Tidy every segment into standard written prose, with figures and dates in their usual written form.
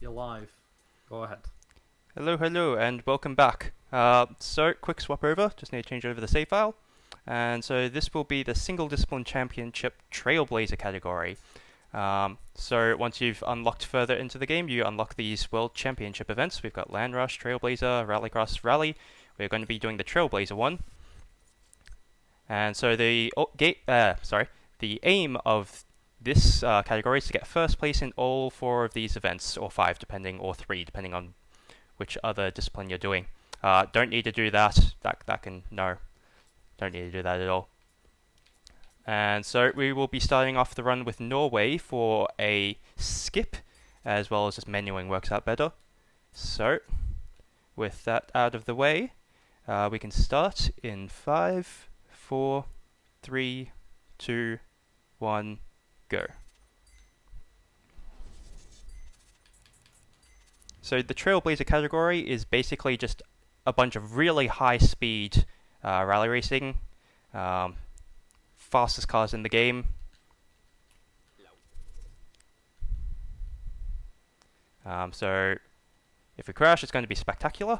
You're live. Go ahead. Hello, and welcome back. So, quick swap over, just need to change over the save file. And so this will be the Single Discipline Championship Trailblazer category. So once you've unlocked further into the game, you unlock these World Championship events. We've got Land Rush, Trailblazer, Rallycross, Rally. We're going to be doing the Trailblazer one. And so the aim of this category is to get first place in all 4 of these events, or 5 depending, or 3 depending on which other discipline you're doing. Don't need to do that. Don't need to do that at all. And so we will be starting off the run with Norway for a skip, as well as just menuing works out better. So, with that out of the way, we can start in 5, 4, 3, 2, 1, go. So the Trailblazer category is basically just a bunch of really high-speed rally racing, fastest cars in the game. So if we crash, it's going to be spectacular.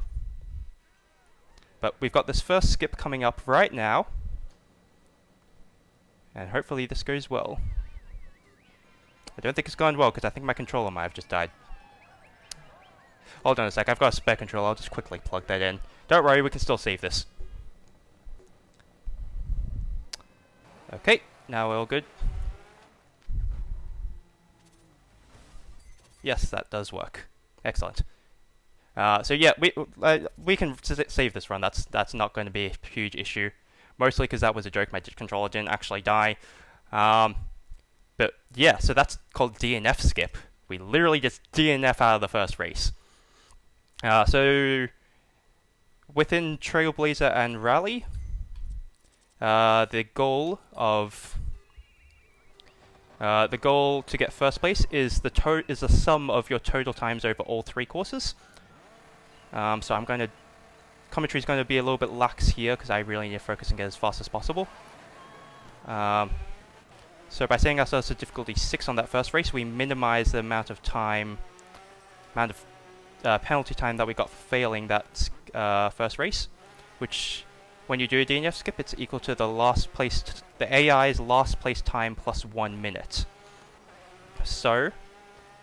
But we've got this first skip coming up right now, and hopefully this goes well. I don't think it's going well because I think my controller might have just died. Hold on a sec, I've got a spare controller, I'll just quickly plug that in. Don't worry, we can still save this. Okay, now we're all good. Yes, that does work. Excellent. So yeah, we can save this run, that's not going to be a huge issue. Mostly because that was a joke, my controller didn't actually die. But yeah, so that's called DNF skip. We literally just DNF out of the first race. So within Trailblazer and Rally, the goal to get first place is the sum of your total times over all 3 courses. So commentary is going to be a little bit lax here because I really need to focus and get as fast as possible. So by setting ourselves to difficulty 6 on that first race, we minimize the amount of penalty time that we got for failing that first race, which when you do a DNF skip, it's equal to the AI's last place time plus 1 minute. So,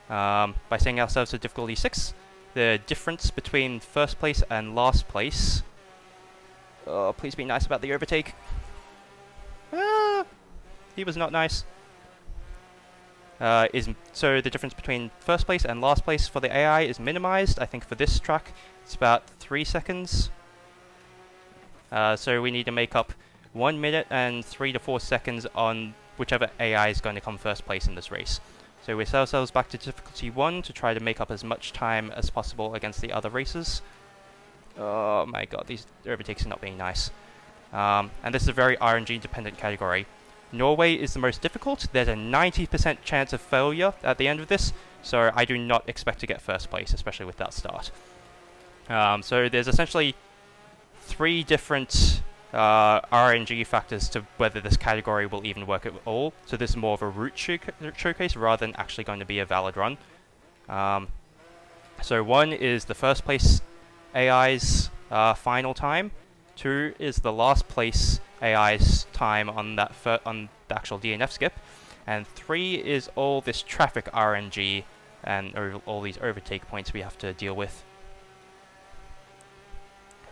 by setting ourselves to difficulty 6, the difference between first place and last place... Oh, please be nice about the overtake. He was not nice. So the difference between first place and last place for the AI is minimized. I think for this track, it's about 3 seconds. So we need to make up 1 minute and 3 to 4 seconds on whichever AI is going to come first place in this race. So we set ourselves back to difficulty 1 to try to make up as much time as possible against the other racers. Oh my god, these overtakes are not being nice. And this is a very RNG dependent category. Norway is the most difficult. There's a 90% chance of failure at the end of this, so I do not expect to get first place, especially with that start. So there's essentially 3 different RNG factors to whether this category will even work at all. So this is more of a route showcase rather than actually going to be a valid run. So 1 is the first place AI's final time. 2 is the last place AI's time on the actual DNF skip, and 3 is all this traffic RNG and all these overtake points we have to deal with.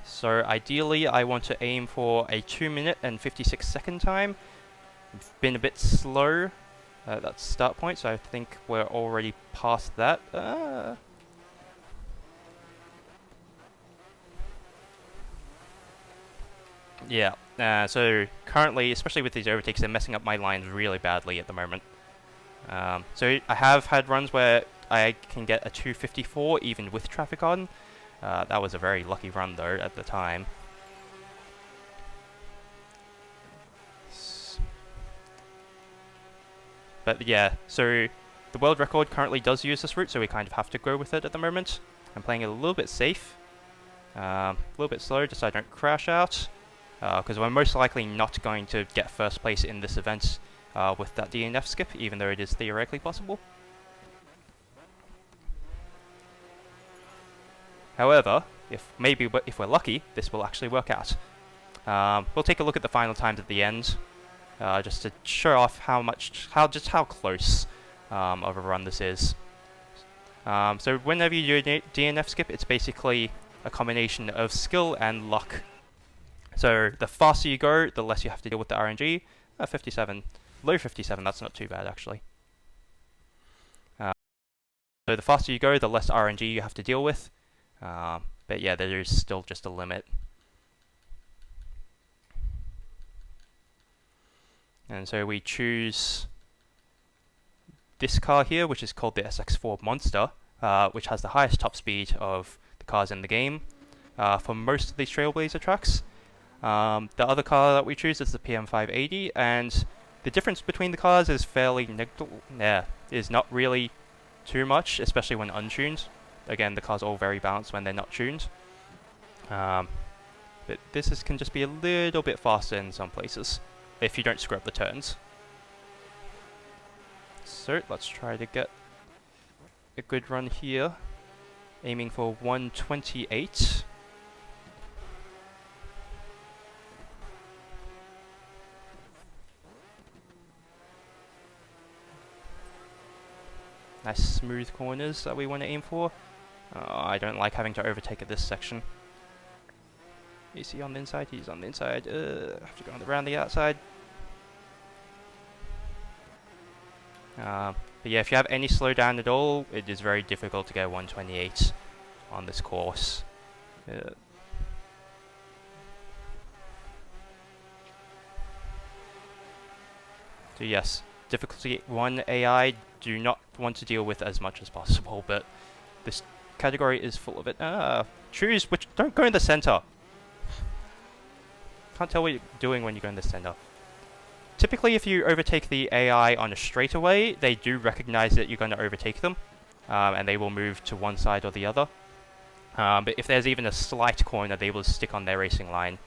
So ideally I want to aim for a 2 minute and 56 second time. I've been a bit slow at that start point, so I think we're already past that. Yeah, so currently, especially with these overtakes, they're messing up my lines really badly at the moment. So I have had runs where I can get a 254 even with traffic on. That was a very lucky run though at the time. But yeah, so the world record currently does use this route, so we kind of have to go with it at the moment. I'm playing it a little bit safe, a little bit slow just so I don't crash out. Because we're most likely not going to get first place in this event with that DNF skip, even though it is theoretically possible. However, if we're lucky, this will actually work out. We'll take a look at the final times at the end, just to show off how close of a run this is. So whenever you do a DNF skip, it's basically a combination of skill and luck. So the faster you go, the less you have to deal with the RNG. 57, low 57, that's not too bad actually. So the faster you go, the less RNG you have to deal with. But yeah, there is still just a limit. And so we choose this car here, which is called the SX4 Monster, which has the highest top speed of the cars in the game for most of these Trailblazer tracks. The other car that we choose is the PM580, and the difference between the cars is is not really too much, especially when untuned. Again, the cars are all very balanced when they're not tuned. But this can just be a little bit faster in some places, if you don't screw up the turns. So let's try to get a good run here, aiming for 128. Nice smooth corners that we want to aim for. I don't like having to overtake at this section. Is he on the inside? He's on the inside. I have to go around the outside. But yeah, if you have any slowdown at all, it is very difficult to get 128 on this course. So yes, difficulty 1 AI, do not want to deal with as much as possible, but this category is full of it. Choose which. Don't go in the center. Can't tell what you're doing when you go in the center. Typically, if you overtake the AI on a straightaway, they do recognize that you're going to overtake them, and they will move to one side or the other. But if there's even a slight corner, they will stick on their racing line.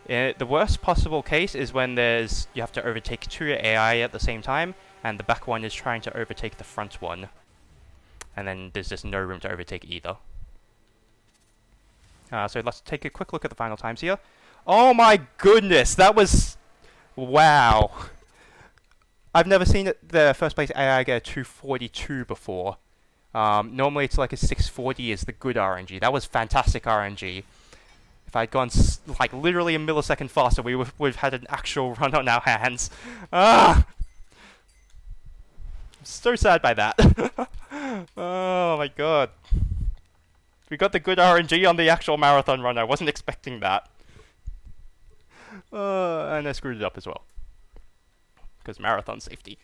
The worst possible case is when you have to overtake two AI at the same time, and the back one is trying to overtake the front one, and then there's just no room to overtake either. So let's take a quick look at the final times here. Oh my goodness, that was... wow. I've never seen the first place AI get a 242 before. Normally it's like a 640 is the good RNG. That was fantastic RNG. If I'd gone like literally a millisecond faster, we would have had an actual run on our hands. I'm so sad by that. Oh my god. We got the good RNG on the actual marathon run. I wasn't expecting that. And I screwed it up as well. Because marathon safety.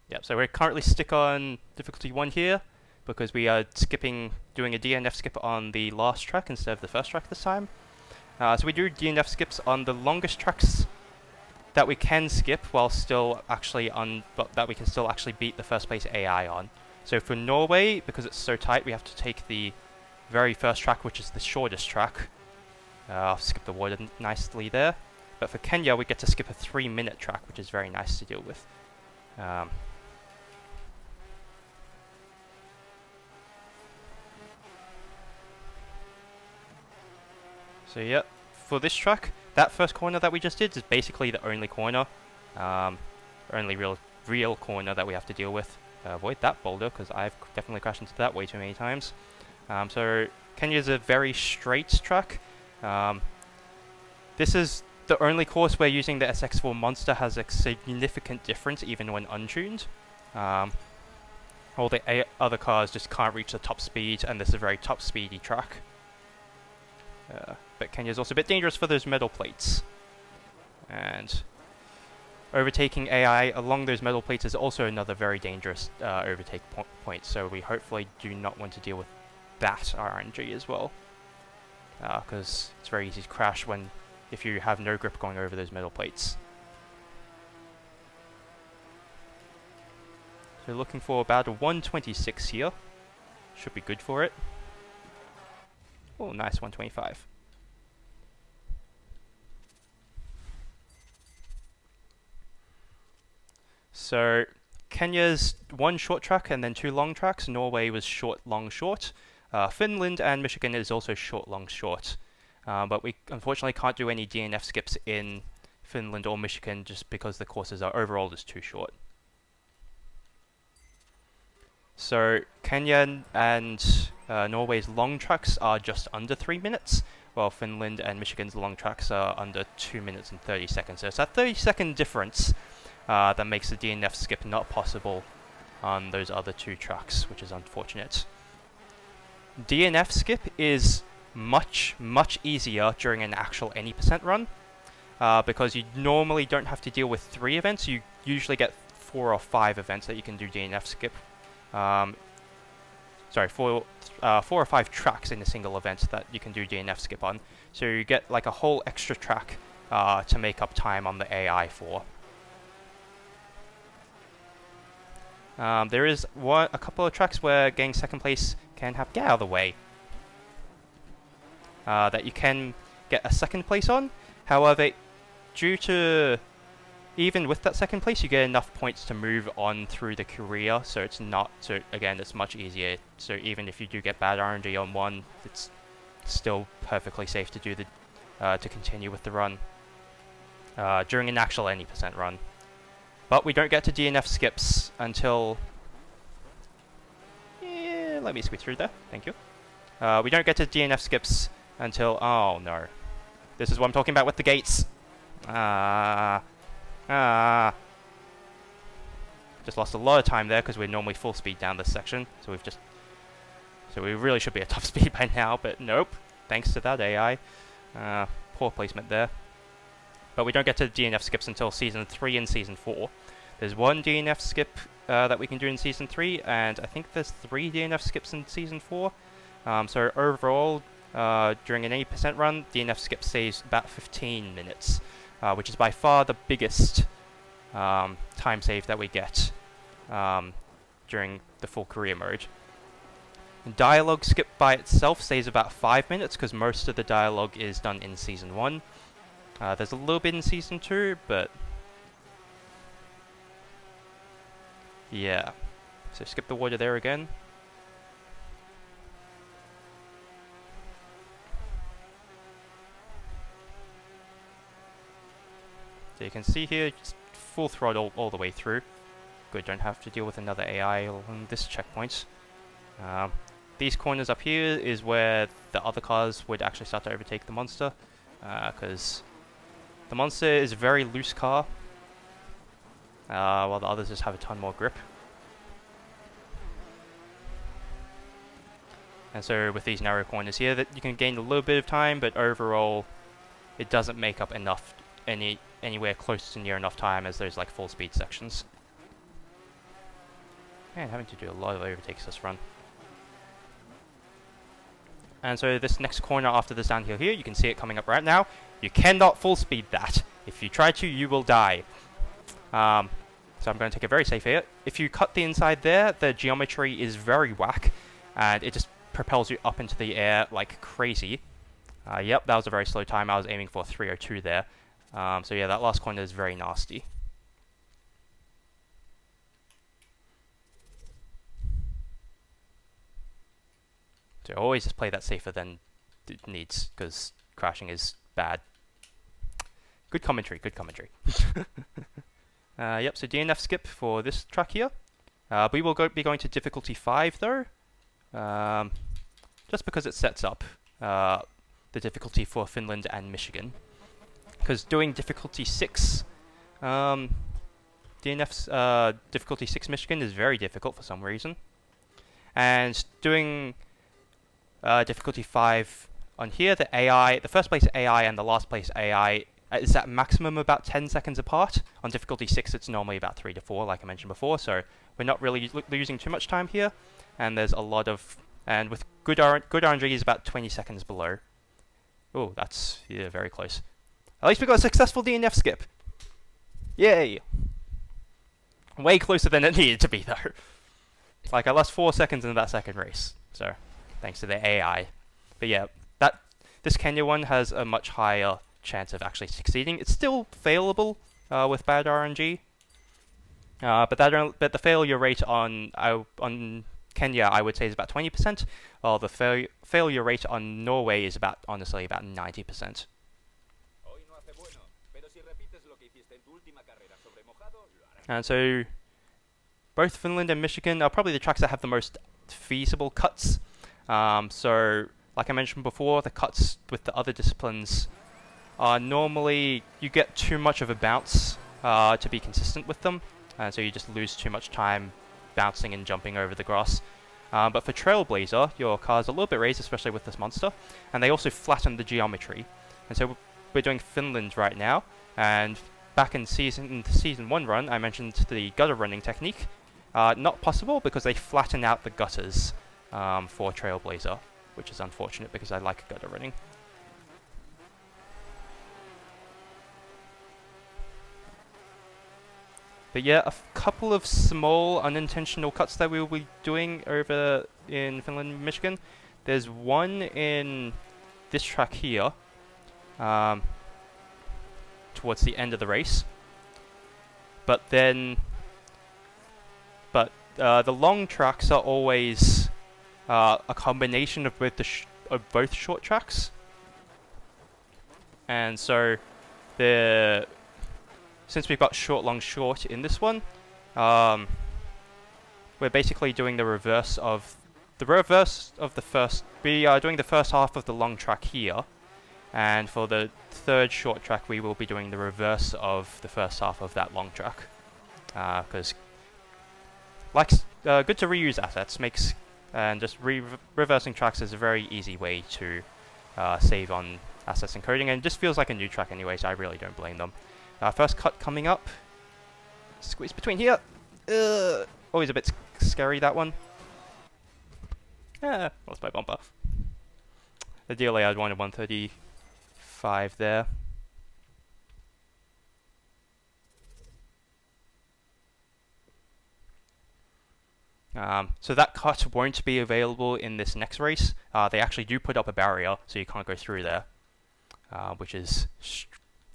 Yep, so we're currently stuck on difficulty 1 here, because we are doing a DNF skip on the last track instead of the first track this time. So we do DNF skips on the longest tracks that we can skip while still actually that we can still actually beat the first place AI on. So for Norway, because it's so tight, we have to take the very first track, which is the shortest track. I'll skip the water nicely there. But for Kenya, we get to skip a 3-minute track, which is very nice to deal with. So yeah, for this track, that first corner that we just did is basically the only corner, only real corner that we have to deal with. Avoid that boulder, because I've definitely crashed into that way too many times. So Kenya is a very straight track. This is the only course where using the SX4 Monster has a significant difference, even when untuned. All the other cars just can't reach the top speed, and this is a very top speedy track. But Kenya is also a bit dangerous for those metal plates. And overtaking AI along those metal plates is also another very dangerous overtake point, so we hopefully do not want to deal with that RNG as well. Because it's very easy to crash if you have no grip going over those metal plates. So looking for about a 126 here. Should be good for it. Oh, nice 125. So Kenya's 1 short track and then 2 long tracks. Norway was short, long, short. Finland and Michigan is also short, long, short. But we unfortunately can't do any DNF skips in Finland or Michigan just because the courses are overall just too short. So Kenya and Norway's long tracks are just under 3 minutes, while Finland and Michigan's long tracks are under 2 minutes and 30 seconds. So it's that 30-second difference that makes the DNF skip not possible on those other 2 tracks, which is unfortunate. DNF skip is much easier during an actual any % run, because you normally don't have to deal with 3 events. You usually get 4 or 5 events that you can do DNF skip. Sorry, 4 or 5 tracks in a single event that you can do DNF skip on. So you get like a whole extra track to make up time on the AI for. There is a couple of tracks where getting second place can have get out of the way. That you can get a second place on. However, due to even with that second place, you get enough points to move on through the career. So it's not. So again, it's much easier. So even if you do get bad RNG on one, it's still perfectly safe to do the to continue with the run during an actual any % run. But we don't get to DNF skips until... Yeah, let me squeeze through there. Thank you. We don't get to DNF skips until... Oh, no. This is what I'm talking about with the gates. Just lost a lot of time there because we're normally full speed down this section. So we've just... So we really should be at top speed by now, but nope. Thanks to that AI. Poor placement there. But we don't get to DNF skips until Season 3 and Season 4. There's 1 DNF skip that we can do in Season 3, and I think there's 3 DNF skips in Season 4. So overall, during an 80% run, DNF skip saves about 15 minutes, which is by far the biggest time save that we get during the full career mode. Dialogue skip by itself saves about 5 minutes, because most of the dialogue is done in Season 1. There's a little bit in Season 2, but... yeah. So skip the water there again. So you can see here, just full throttle all the way through. Good, don't have to deal with another AI along this checkpoint. These corners up here is where the other cars would actually start to overtake the monster, because the monster is a very loose car, while the others just have a ton more grip. And so with these narrow corners here, that you can gain a little bit of time, but overall it doesn't make up enough, anywhere close to near enough time as those like full speed sections. Man, having to do a lot of overtakes this run. And so this next corner after this downhill here, you can see it coming up right now. You cannot full speed that. If you try to, you will die. So I'm going to take a very safe here. If you cut the inside there, the geometry is very whack, and it just propels you up into the air like crazy. Yep, that was a very slow time. I was aiming for 302 there. So yeah, that last corner is very nasty. So always just play that safer than it needs, because crashing is bad. Good commentary, good commentary. Yep, so DNF skip for this track here. We will be going to difficulty 5 though, just because it sets up the difficulty for Finland and Michigan. Because doing difficulty 6, DNF's difficulty 6 Michigan is very difficult for some reason. And doing difficulty 5 on here, the AI, the first place AI and the last place AI is at maximum about 10 seconds apart. On difficulty 6 it's normally about 3 to 4 like I mentioned before, so we're not really losing too much time here. And there's a lot of, and with good RNG is about 20 seconds below. Oh, that's, yeah, very close. At least we got a successful DNF skip. Yay! Way closer than it needed to be though. Like I lost 4 seconds in that second race, so thanks to the AI. But yeah, this Kenya one has a much higher chance of actually succeeding. It's still failable with bad RNG. But the failure rate on Kenya, I would say, is about 20%, while the failure rate on Norway is honestly about 90%. And so both Finland and Michigan are probably the tracks that have the most feasible cuts. So like I mentioned before, the cuts with the other disciplines are normally you get too much of a bounce to be consistent with them, and so you just lose too much time bouncing and jumping over the grass. But for Trailblazer, your car's a little bit raised, especially with this monster, and they also flatten the geometry. And so we're doing Finland right now, and back in season 1 run, I mentioned the gutter running technique. Not possible because they flatten out the gutters for Trailblazer, which is unfortunate because I like gutter running. But yeah, a couple of small unintentional cuts that we will be doing over in Finland and Michigan. There's one in this track here, towards the end of the race. But the long tracks are always a combination of both short tracks, and so since we've got short, long, short in this one, we're basically doing the reverse of the first. We are doing the first half of the long track here, and for the third short track, we will be doing the reverse of the first half of that long track, because good to reuse assets and just reversing tracks is a very easy way to save on assets and coding, and it just feels like a new track anyway, so I really don't blame them. First cut coming up. Squeeze between here. Always a bit scary, that one. Lost my bumper. Ideally, I'd wanted 135 there. So that cut won't be available in this next race. They actually do put up a barrier, so you can't go through there, which is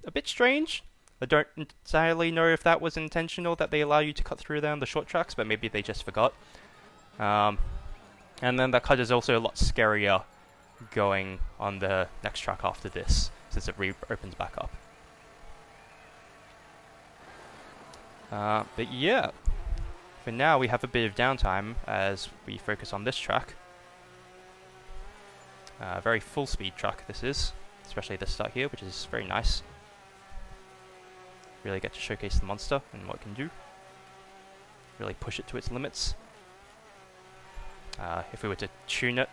a bit strange. I don't entirely know if that was intentional, that they allow you to cut through there on the short tracks, but maybe they just forgot. And then that cut is also a lot scarier going on the next track after this, since it opens back up. But yeah, for now we have a bit of downtime as we focus on this track. Very full speed track this is, especially the start here, which is very nice. Really get to showcase the monster and what it can do. Really push it to its limits. If we were to tune it,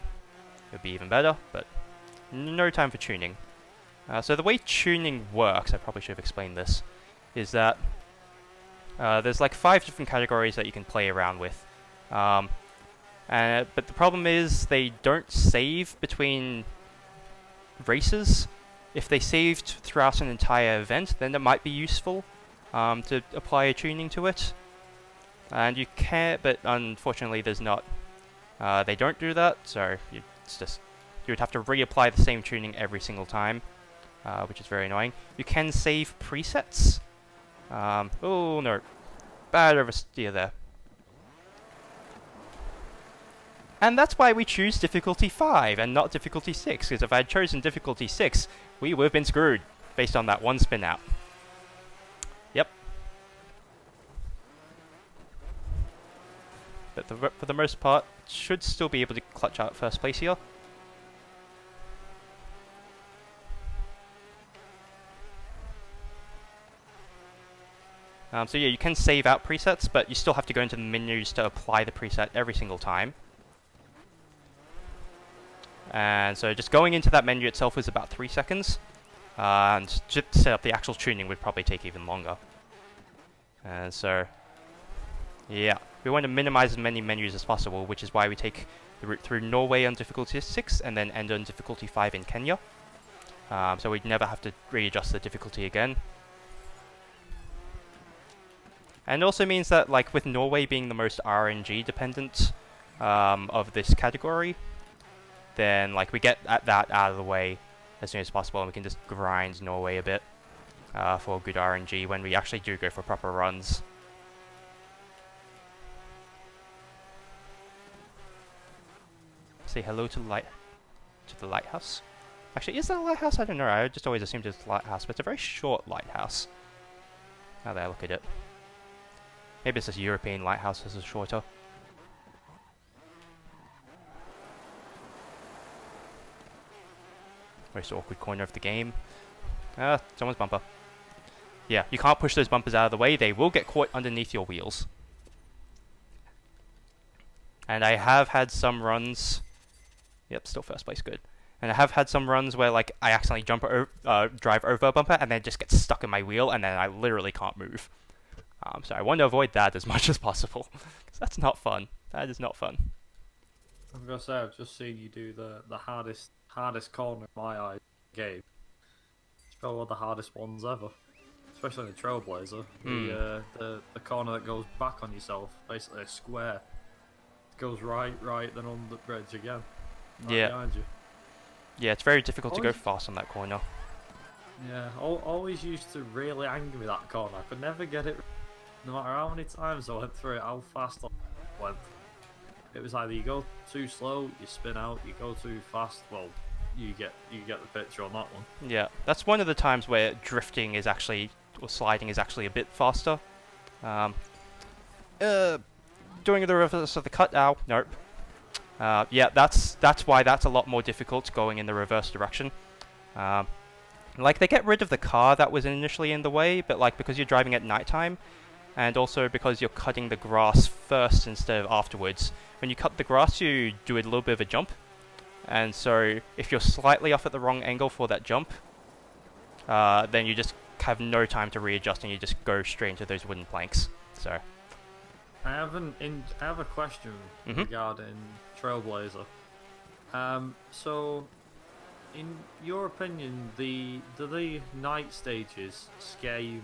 it would be even better, but no time for tuning. So the way tuning works, I probably should have explained this, is that there's like 5 different categories that you can play around with. But the problem is they don't save between races. If they saved throughout an entire event, then it might be useful to apply a tuning to it. And you can, but unfortunately there's not. They don't do that, so you would have to reapply the same tuning every single time, which is very annoying. You can save presets. Oh no, bad oversteer there. And that's why we choose difficulty 5 and not difficulty 6, because if I had chosen difficulty 6, we would have been screwed based on that one spin out. Yep. But for the most part, should still be able to clutch out first place here. So yeah, you can save out presets, but you still have to go into the menus to apply the preset every single time. And so just going into that menu itself is about 3 seconds. And to set up the actual tuning would probably take even longer. And so, yeah, we want to minimize as many menus as possible, which is why we take the route through Norway on difficulty 6 and then end on difficulty 5 in Kenya. So we'd never have to readjust the difficulty again. And it also means that, like, with Norway being the most RNG dependent of this category, then like we get that out of the way as soon as possible, and we can just grind Norway a bit for good RNG when we actually do go for proper runs. Say hello to the lighthouse. Actually, is that a lighthouse? I don't know. I just always assumed it's a lighthouse, but it's a very short lighthouse. Now that I look at it. Maybe it's just European lighthouses are shorter. Most awkward corner of the game. Ah, someone's bumper. Yeah, you can't push those bumpers out of the way. They will get caught underneath your wheels. And I have had some runs... Yep, still first place, good. And I have had some runs where, like, I accidentally drive over a bumper and then just get stuck in my wheel and then I literally can't move. So I want to avoid that as much as possible. Because that's not fun. That is not fun. I'm gonna say, I've just seen you do the hardest corner in my eyes game. It's probably one of the hardest ones ever. Especially in the Trailblazer. The corner that goes back on yourself, basically a square. It goes right, then on the bridge again. Right behind you. Yeah, it's very difficult to go fast on that corner. Yeah, always used to really anger me that corner. I could never get it. No matter how many times I went through it, how fast I went. It was either you go too slow, you spin out. You go too fast, well, you get the picture on that one. Yeah, that's one of the times where drifting is actually, or sliding is actually a bit faster. Doing the reverse of the cut. Ow, nope. Yeah, that's why that's a lot more difficult going in the reverse direction. Like, they get rid of the car that was initially in the way, but like, because you're driving at nighttime, and also because you're cutting the grass first instead of afterwards. When you cut the grass, you do a little bit of a jump, and so if you're slightly off at the wrong angle for that jump, then you just have no time to readjust, and you just go straight into those wooden planks. So. I have a question regarding Trailblazer. So, in your opinion, do the night stages scare you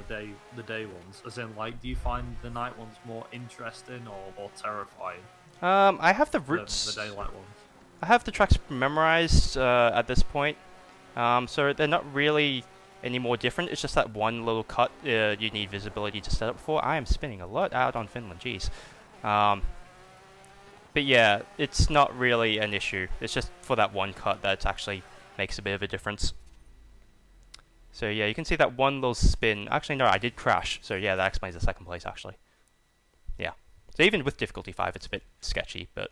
than the day ones? As in, like, do you find the night ones more interesting or more terrifying? I have the routes. Than the daylight ones. I have the tracks memorized at this point, so they're not really any more different. It's just that one little cut you need visibility to set up for. I am spinning a lot out on Finland, jeez. But yeah, it's not really an issue. It's just for that one cut that actually makes a bit of a difference. So yeah, you can see that one little spin. Actually, no, I did crash. So yeah, that explains the second place, actually. Yeah. So even with difficulty 5, it's a bit sketchy, but...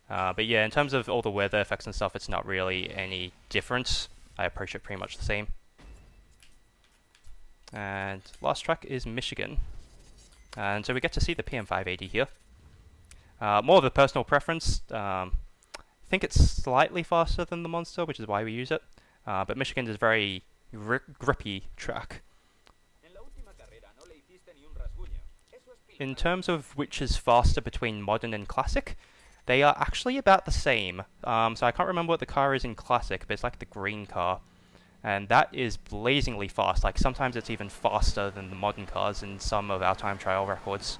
But yeah, in terms of all the weather effects and stuff, it's not really any different. I approach it pretty much the same. And last track is Michigan. And so we get to see the PM580 here. More of a personal preference. I think it's slightly faster than the Monster, which is why we use it. But Michigan is a very grippy track. In terms of which is faster between Modern and Classic, they are actually about the same. So I can't remember what the car is in Classic, but it's like the green car. And that is blazingly fast. Like, sometimes it's even faster than the modern cars in some of our time trial records.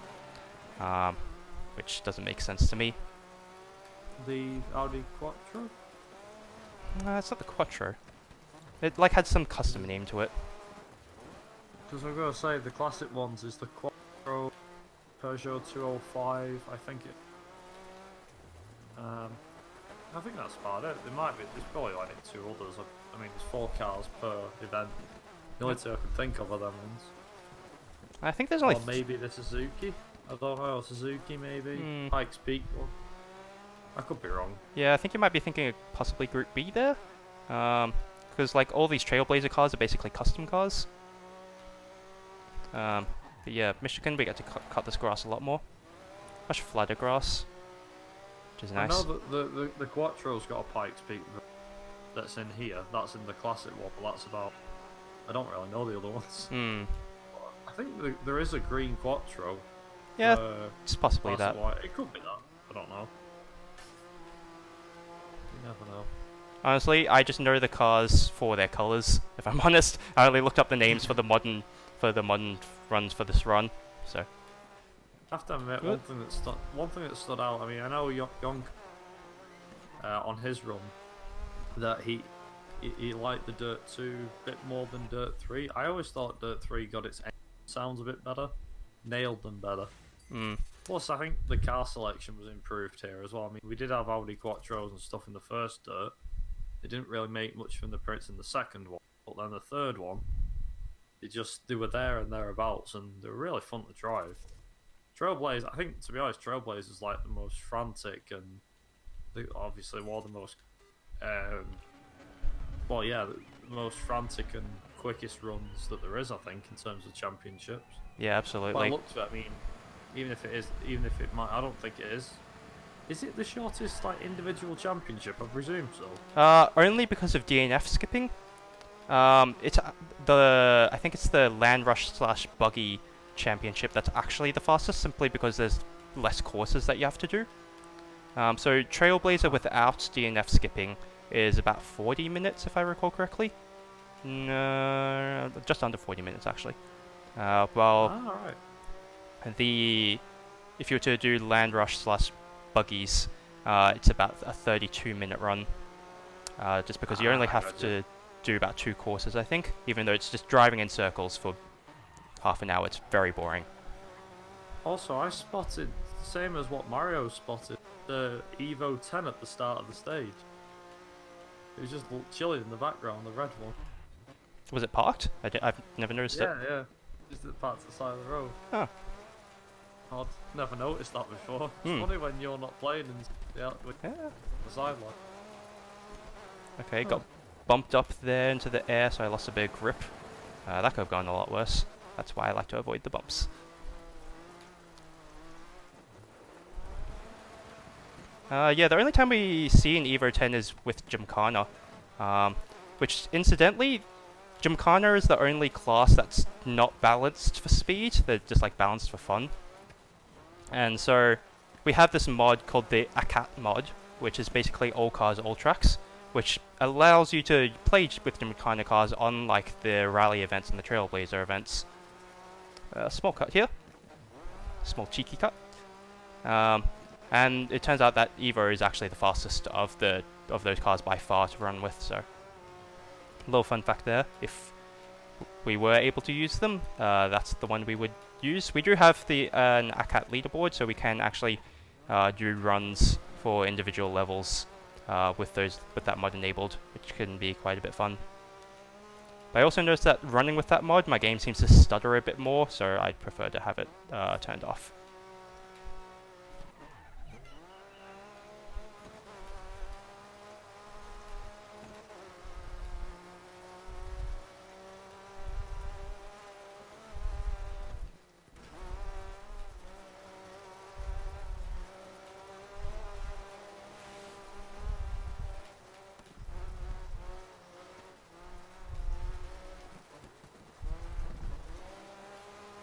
Which doesn't make sense to me. The Audi Quattro? No, it's not the Quattro. It, like, had some custom name to it. Because I'm going to say, the classic ones is the Quattro, Peugeot 205, I think it... I think that's about it. There might be, there's probably like 2 others. I mean, there's 4 cars per event. The only 2 I can think of are them ones. I think there's only... Or maybe the Suzuki. I don't know, Suzuki maybe. Pikes Peak one. I could be wrong. Yeah, I think you might be thinking of possibly Group B there. Because like all these Trailblazer cars are basically custom cars. But yeah, Michigan, we get to cut this grass a lot more. Much flatter grass. Which is nice. I know that the Quattro's got a Pikes Peak that's in here. That's in the classic one, but that's about... I don't really know the other ones. I think there is a green Quattro. Yeah, it's possibly that. White. It could be that. I don't know. You never know. Honestly, I just know the cars for their colours. If I'm honest, I only looked up the names for the modern runs for this run. So. I have to admit, one thing that stood out. I mean, I know Young on his run that he liked the Dirt 2 a bit more than Dirt 3. I always thought Dirt 3 got its sounds a bit better, nailed them better. Mm. Plus, I think the car selection was improved here as well. I mean, we did have Audi Quattros and stuff in the first dirt. They didn't really make much from the prints in the second one, but then the third one, they were there and thereabouts, and they were really fun to drive. Trailblazer, I think, to be honest, Trailblazer is like the most frantic and obviously one of the most, the most frantic and quickest runs that there is, I think, in terms of championships. Yeah, absolutely. By the looks of it, I mean, even if it might, I don't think it is. Is it the shortest like individual championship? I presume so. Only because of DNF skipping. It's I think it's the Land Rush / Buggy Championship that's actually the fastest, simply because there's less courses that you have to do. So Trailblazer without DNF skipping is about 40 minutes, if I recall correctly. No, just under 40 minutes actually. Right. If you were to do Land Rush / Buggies, it's about a 32-minute run. Just because you only have to do about 2 courses, I think. Even though it's just driving in circles for half an hour, it's very boring. Also, I spotted, same as what Mario spotted, the Evo 10 at the start of the stage. It was just chilling in the background, the red one. Was it parked? I've never noticed it. Yeah. Just parked at the side of the road. Huh. I'd never noticed that before. It's funny when you're not playing and the sideline. Okay, got bumped up there into the air, so I lost a bit of grip. That could have gone a lot worse. That's why I like to avoid the bumps. The only time we see an Evo 10 is with Gymkhana. Which, incidentally, Gymkhana is the only class that's not balanced for speed. They're just like balanced for fun. And so we have this mod called the ACAT mod, which is basically all cars, all tracks, which allows you to play with Gymkhana cars on like the rally events and the Trailblazer events. Small cut here. Small cheeky cut. And it turns out that Evo is actually the fastest of those cars by far to run with, so a little fun fact there. If we were able to use them, that's the one we would use. We do have an ACAT leaderboard, so we can actually do runs for individual levels with that mod enabled, which can be quite a bit fun. But I also noticed that running with that mod, my game seems to stutter a bit more, so I'd prefer to have it turned off.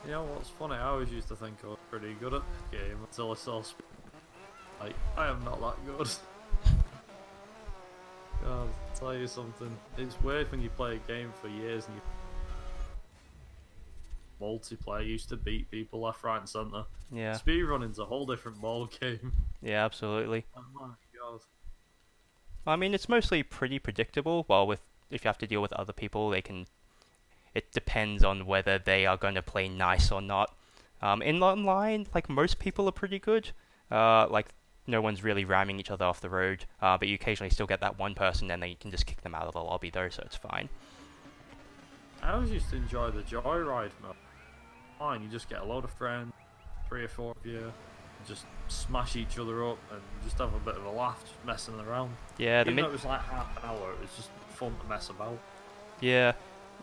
You know what's funny? I always used to think I was pretty good at this game until I saw like, I am not that good. God, I'll tell you something. It's weird when you play a game for years and multiplayer used to beat people left, right, and centre. Yeah. Speedrunning's a whole different ball game. Yeah, absolutely. Oh my god. I mean, it's mostly pretty predictable. While if you have to deal with other people, it depends on whether they are going to play nice or not. In online, like, most people are pretty good. Like, no one's really ramming each other off the road. But you occasionally still get that one person, and then you can just kick them out of the lobby, though, so it's fine. I always used to enjoy the joyride mode. Fine, you just get a load of friends, 3 or 4 of you, just smash each other up and just have a bit of a laugh, just messing around. Yeah, Even though it was like half an hour, it was just fun to mess about. Yeah.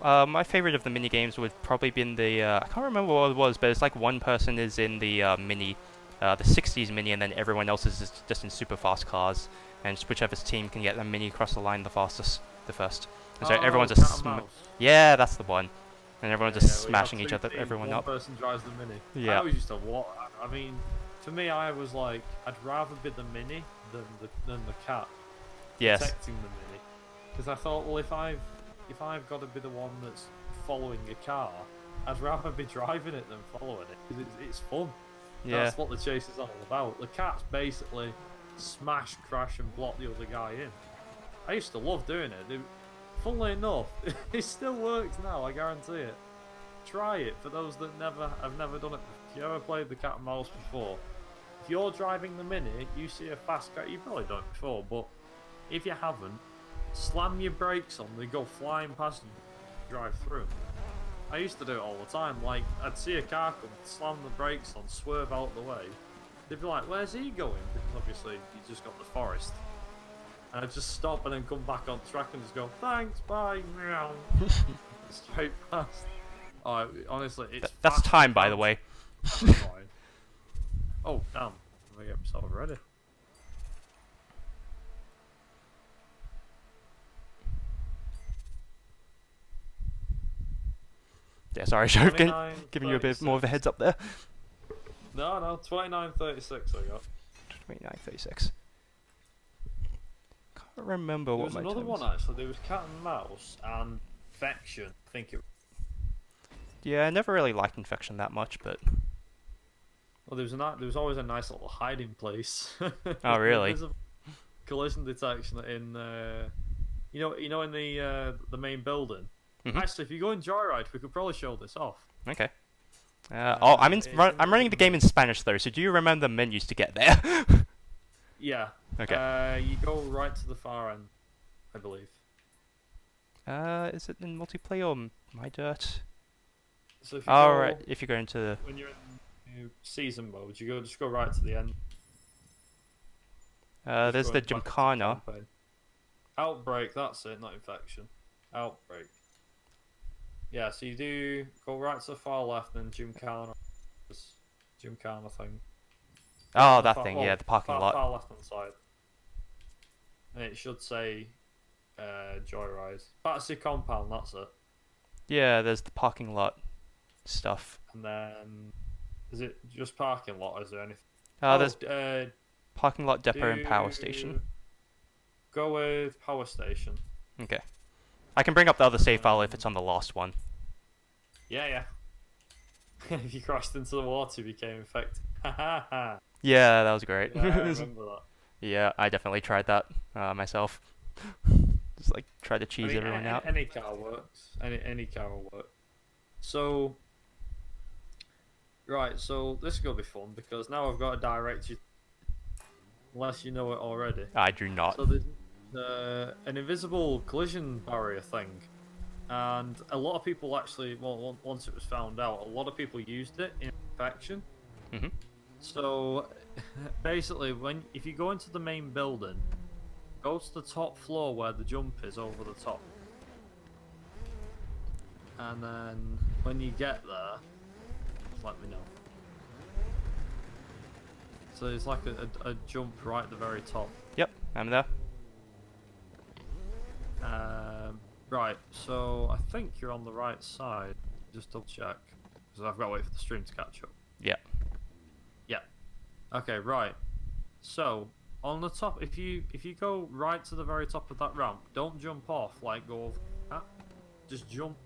My favourite of the mini games would probably been the I can't remember what it was, but it's like one person is in the mini, the 60s mini, and then everyone else is just in super fast cars, and whichever team can get the mini across the line the first. And so everyone's just yeah, that's the one, and everyone's just smashing everyone up. One person drives the mini. Yeah. I always used to I mean, for me, I was like, I'd rather be the mini than the cat. Yes. Protecting the mini, because I thought, well, if I've got to be the one that's following a car, I'd rather be driving it than following it, because it's fun. Yeah. That's what the chase is all about. The cats basically smash, crash, and block the other guy in. I used to love doing it. Funnily enough, it still works now, I guarantee it. Try it for those that have never done it before. if you ever played the cat and mouse before, if you're driving the Mini, you see a fast car. You probably done it before, but if you haven't, slam your brakes on. They go flying past you. Drive through. I used to do it all the time. Like, I'd see a car come, slam the brakes on, swerve out the way. They'd be like, "Where's he going?" Because obviously you just got the forest. And I'd just stop and then come back on track and just go, "Thanks, bye." Straight past. Oh, honestly, it's that's time, by the way. Oh, damn. I get myself ready. Yeah, sorry, Shove, giving you a bit more of a heads up there. No, 29.36 I got. 29.36. Can't remember what my There was another one, actually. There was Cat and Mouse and Infection. I think it. Yeah, I never really liked Infection that much, but... Well, there was always a nice little hiding place. Oh, really? There's a collision detection in, in the main building. Mm-hmm. Actually, if you go in Joyride, we could probably show this off. Okay. I'm running the game in Spanish though, so do you remember the menus to get there? Yeah. Okay. You go right to the far end, I believe. Is it in multiplayer or My Dirt? So if you right. If you go into when you're in season mode, just go right to the end. there's the Gymkhana. Outbreak. That's it, not Infection. Outbreak. Yeah, so you do go right to the far left, and Gymkhana thing. Oh, that thing, yeah, the parking lot. Far left hand side. And it should say Joyride. Fantasy Compound, that's it. Yeah, there's the parking lot stuff. And then, is it just parking lot, or is there anything? There's parking lot, depot, and power station. Go with power station. Okay. I can bring up the other save file if it's on the last one. Yeah. If you crashed into the water, you became infected. Yeah, that was great. Yeah, I remember that. Yeah, I definitely tried that myself. Just like try to cheese everyone out. Any car works. Any car will work. So, right. So this is gonna be fun because now I've got to direct you. Unless you know it already. I do not. So there's an invisible collision barrier thing, and a lot of people actually, well, once it was found out, a lot of people used it in Infection. Mm-hmm. So basically, if you go into the main building, go to the top floor where the jump is over the top, and then when you get there, let me know. So it's like a jump right at the very top. Yep, I'm there. Right, so I think you're on the right side. Just double check, because I've got to wait for the stream to catch up. Yeah. Yeah. Okay, right. So on the top, if you go right to the very top of that ramp, don't jump off. Like go over that. Just jump.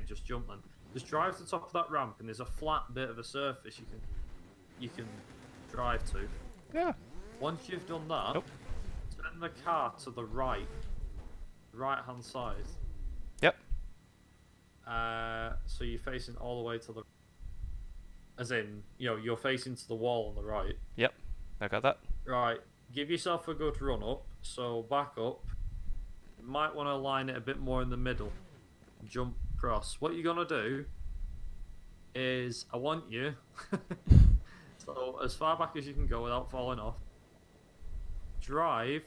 Just jump then. Just drive to the top of that ramp, and there's a flat bit of a surface you can drive to. Yeah. Once you've done that, turn the car to the right hand side. Yep. So you're facing all the way to the, as in, you're facing to the wall on the right. Yep, I got that. Right, give yourself a good run up. So back up. You might want to align it a bit more in the middle. Jump across. What you're gonna do is, I want you. So as far back as you can go without falling off. Drive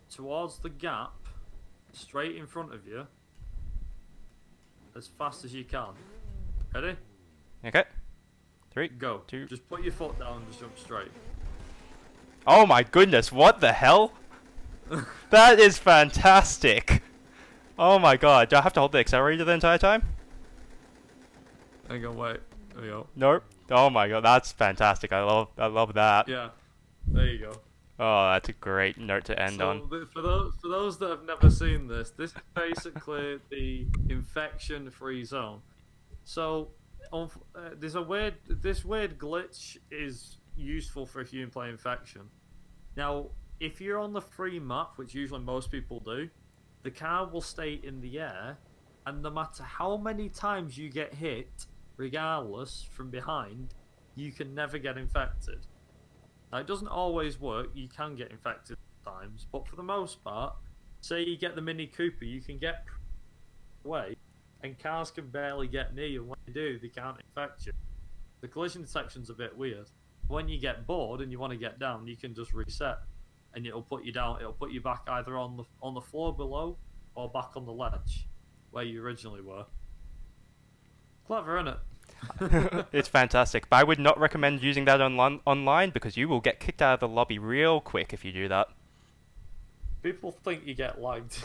towards the gap, straight in front of you, as fast as you can. Ready? Okay. 3, go. 2. Just put your foot down and just jump straight. Oh my goodness! What the hell? That is fantastic. Oh my god! Do I have to hold the accelerator the entire time? Hang on, wait. There we go. Nope. Oh my god, that's fantastic. I love that. Yeah. There you go. Oh, that's a great note to end on. For those that have never seen this is basically the infection-free zone. So, this weird glitch is useful for if you play Infection. Now, if you're on the free map, which usually most people do, the car will stay in the air, and no matter how many times you get hit, regardless, from behind, you can never get infected. Now, it doesn't always work. You can get infected sometimes, but for the most part, say you get the Mini Cooper, you can get away, and cars can barely get near you. And when they do, they can't infect you. The collision detection's a bit weird. When you get bored and you want to get down, you can just reset, and it'll put you down. It'll put you back either on the floor below or back on the ledge where you originally were. Clever, isn't it? It's fantastic, but I would not recommend using that online because you will get kicked out of the lobby real quick if you do that. People think you get lagged.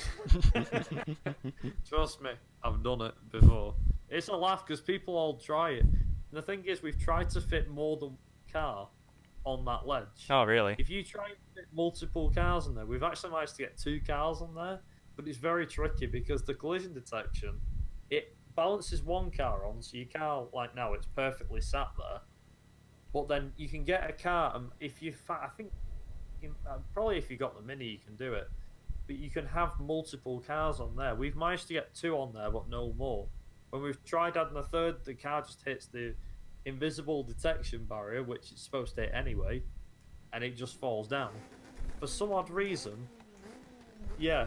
Trust me, I've done it before. It's a laugh because people all try it. And the thing is, we've tried to fit more than one car on that ledge. Oh, really? If you try and fit multiple cars in there, we've actually managed to get 2 cars on there, but it's very tricky because the collision detection, it balances one car on, so your car, like now, it's perfectly sat there. But then you can get a car, and if you, I think, probably if you got the Mini, you can do it. But you can have multiple cars on there. We've managed to get 2 on there, but no more. When we've tried adding a third, the car just hits the invisible detection barrier, which it's supposed to hit anyway, and it just falls down. For some odd reason, yeah,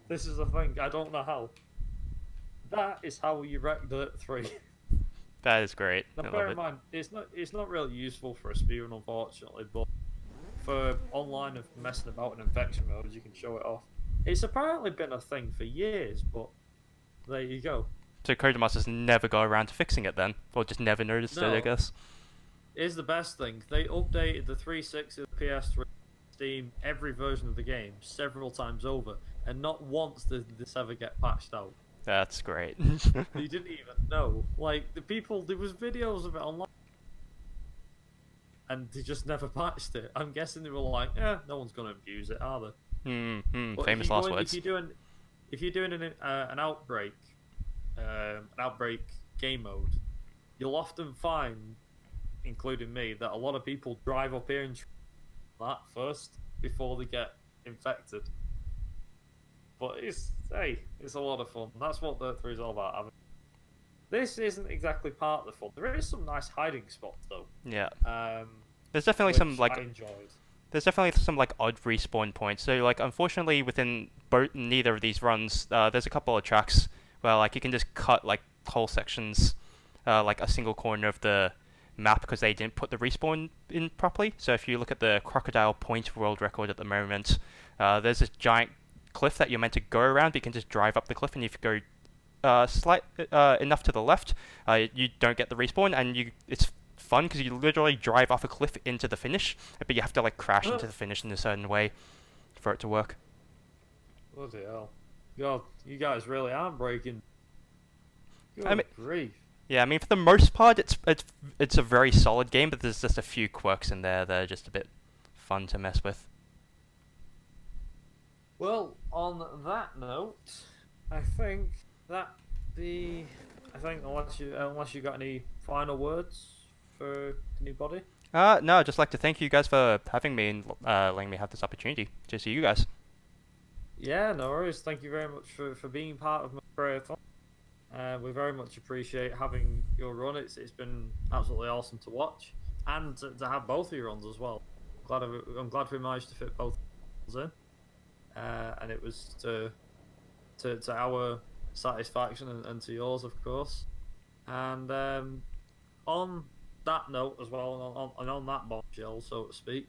this is the thing. I don't know how. That is how you wreck Dirt 3. That is great. Now, bear in mind, it's not really useful for a speedrun, unfortunately, but for online of messing about in infection modes, you can show it off. It's apparently been a thing for years, but there you go. So Codemasters never got around to fixing it then? Or just never noticed it, I guess? Here's the best thing. They updated the 360, the PS3, Steam, every version of the game several times over, and not once did this ever get patched out. That's great. They didn't even know. Like, the people, there was videos of it online, and they just never patched it. I'm guessing they were like, no one's going to abuse it, are they? Famous last words. If you're doing an outbreak game mode, you'll often find, including me, that a lot of people drive up here and try that first before they get infected. But it's a lot of fun. That's what Dirt 3 is all about. I mean, this isn't exactly part of the fun. There is some nice hiding spots though. Yeah. There's definitely some like I enjoyed. There's definitely some like odd respawn points. So like unfortunately within neither of these runs, there's a couple of tracks where like you can just cut like whole sections, like a single corner of the map because they didn't put the respawn in properly. So if you look at the Crocodile Point world record at the moment, there's this giant cliff that you're meant to go around, but you can just drive up the cliff, and if you go enough to the left, you don't get the respawn, and it's fun because you literally drive off a cliff into the finish, but you have to like crash into the finish in a certain way for it to work. Bloody hell. God, you guys really are breaking. I mean, grief. Yeah, I mean, for the most part, it's a very solid game, but there's just a few quirks in there that are just a bit fun to mess with. Well, on that note, I think unless you got any final words for anybody. No, I'd just like to thank you guys for having me and letting me have this opportunity to see you guys. Yeah, no worries. Thank you very much for being part of McRaeathon. We very much appreciate having your run. It's been absolutely awesome to watch, and to have both of your runs as well. I'm glad we managed to fit both in, and it was to our satisfaction and to yours, of course. And on that note as well, and on that bombshell, so to speak,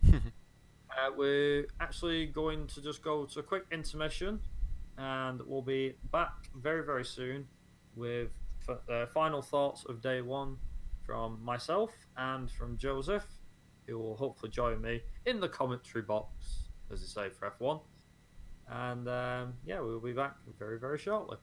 we're actually going to just go to a quick intermission, and we'll be back very, very soon with final thoughts of day one from myself and from Joseph, who will hopefully join me in the commentary box, as they say, for F1. And yeah, we'll be back very, very shortly.